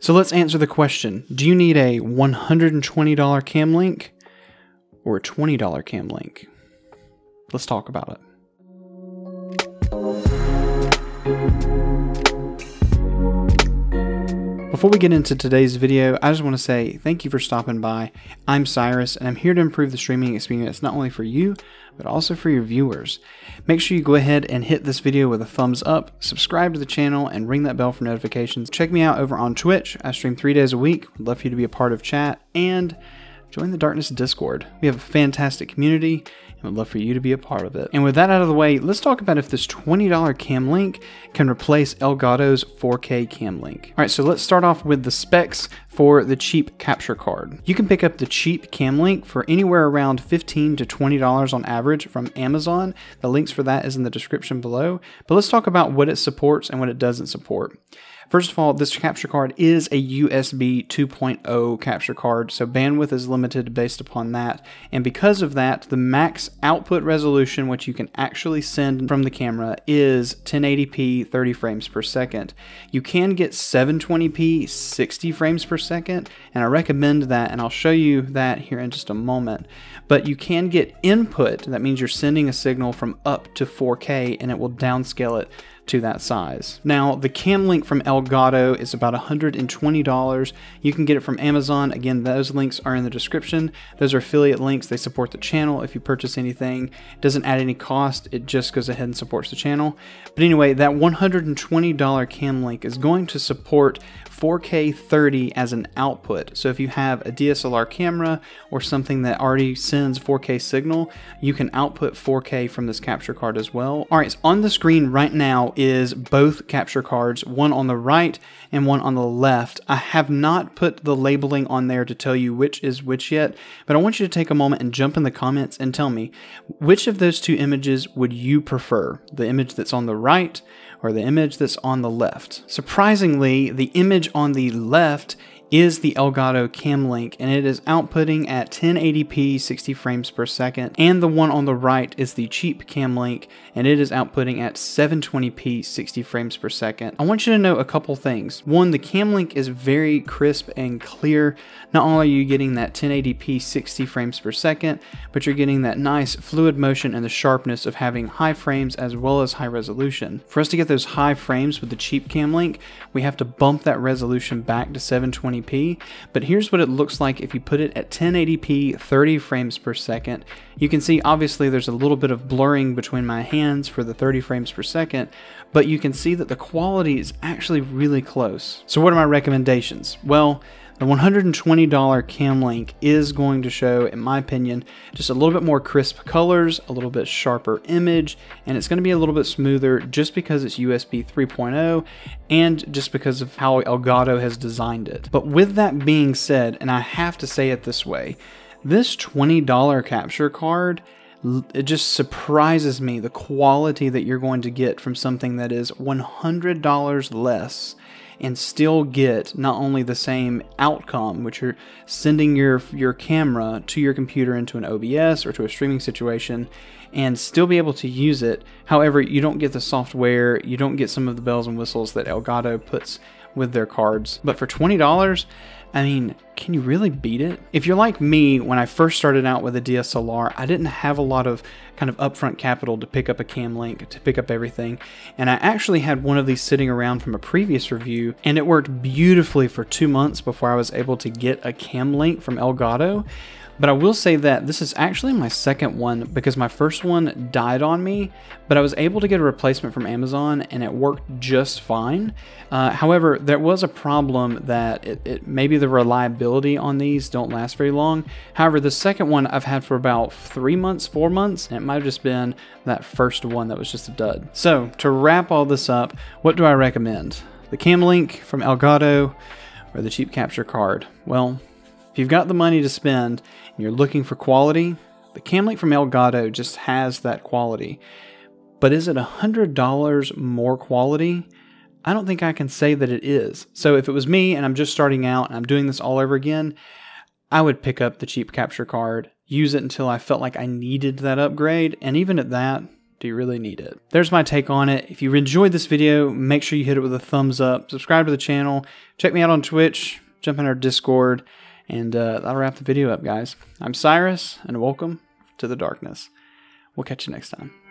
So let's answer the question. Do you need a $120 cam link or a $20 cam link? Let's talk about it. Before we get into today's video, I just want to say thank you for stopping by. I'm Cyrus, and I'm here to improve the streaming experience not only for you, but also for your viewers. Make sure you go ahead and hit this video with a thumbs up, subscribe to the channel, and ring that bell for notifications. Check me out over on Twitch. I stream 3 days a week. Would love for you to be a part of chat, and join the Darkness Discord. We have a fantastic community, and would love for you to be a part of it. And with that out of the way, let's talk about if this $20 cam link can replace Elgato's 4K cam link. All right, so let's start off with the specs for the cheap capture card. You can pick up the cheap cam link for anywhere around $15 to $20 on average from Amazon. The links for that is in the description below. But let's talk about what it supports and what it doesn't support. First of all, this capture card is a USB 2.0 capture card, so bandwidth is limited based upon that. And because of that, the max output resolution, which you can actually send from the camera, is 1080p 30 frames per second. You can get 720p 60 frames per second, and I recommend that, and I'll show you that here in just a moment. But you can get input, that means you're sending a signal from up to 4K, and it will downscale it to that size. Now, the cam link from Elgato is about $120. You can get it from Amazon. Again, those links are in the description. Those are affiliate links. They support the channel. If you purchase anything, it doesn't add any cost. It just goes ahead and supports the channel. But anyway, that $120 cam link is going to support 4K 30 as an output. So if you have a DSLR camera or something that already sends 4K signal, you can output 4K from this capture card as well. All right, so on the screen right now is both capture cards, one on the right and one on the left. I have not put the labeling on there to tell you which is which yet, but I want you to take a moment and jump in the comments and tell me which of those two images would you prefer? The image that's on the right or the image that's on the left? Surprisingly, the image on the left is the Elgato Cam Link, and it is outputting at 1080p 60 frames per second, and the one on the right is the cheap Cam Link, and it is outputting at 720p 60 frames per second. I want you to know a couple things. One, the Cam Link is very crisp and clear. Not only are you getting that 1080p 60 frames per second, but you're getting that nice fluid motion and the sharpness of having high frames as well as high resolution. For us to get those high frames with the cheap Cam Link, we have to bump that resolution back to 720p. But here's what it looks like if you put it at 1080p 30 frames per second. You can see obviously there's a little bit of blurring between my hands for the 30 frames per second, but you can see that the quality is actually really close. So what are my recommendations? Well, the $120 cam link is going to show, in my opinion, just a little bit more crisp colors, a little bit sharper image, and it's going to be a little bit smoother just because it's USB 3.0 and just because of how Elgato has designed it. But with that being said, and I have to say it this way, this $20 capture card, it just surprises me the quality that you're going to get from something that is $100 less and still get not only the same outcome, which you're sending your camera to your computer into an OBS or to a streaming situation, and still be able to use it. However, you don't get the software, you don't get some of the bells and whistles that Elgato puts with their cards. But for $20, I mean, can you really beat it? If you're like me, when I first started out with a DSLR, I didn't have a lot of kind of upfront capital to pick up a cam link, to pick up everything. And I actually had one of these sitting around from a previous review, and it worked beautifully for 2 months before I was able to get a cam link from Elgato. But I will say that this is actually my second one because my first one died on me, but I was able to get a replacement from Amazon and it worked just fine. However, there was a problem that maybe the reliability on these don't last very long. However, the second one I've had for about 3 months, 4 months, and it might have just been that first one that was just a dud. So to wrap all this up, what do I recommend? The Cam Link from Elgato or the cheap capture card? Well, if you've got the money to spend and you're looking for quality, the Cam Link from Elgato just has that quality. But is it $100 more quality? I don't think I can say that it is. So if it was me and I'm just starting out and I'm doing this all over again, I would pick up the cheap capture card, use it until I felt like I needed that upgrade, and even at that, Do you really need it? There's my take on it. If you enjoyed this video, make sure you hit it with a thumbs up. Subscribe to the channel. Check me out on Twitch. Jump in our Discord. And that'll wrap the video up, guys. I'm Cyrus, and welcome to the darkness. We'll catch you next time.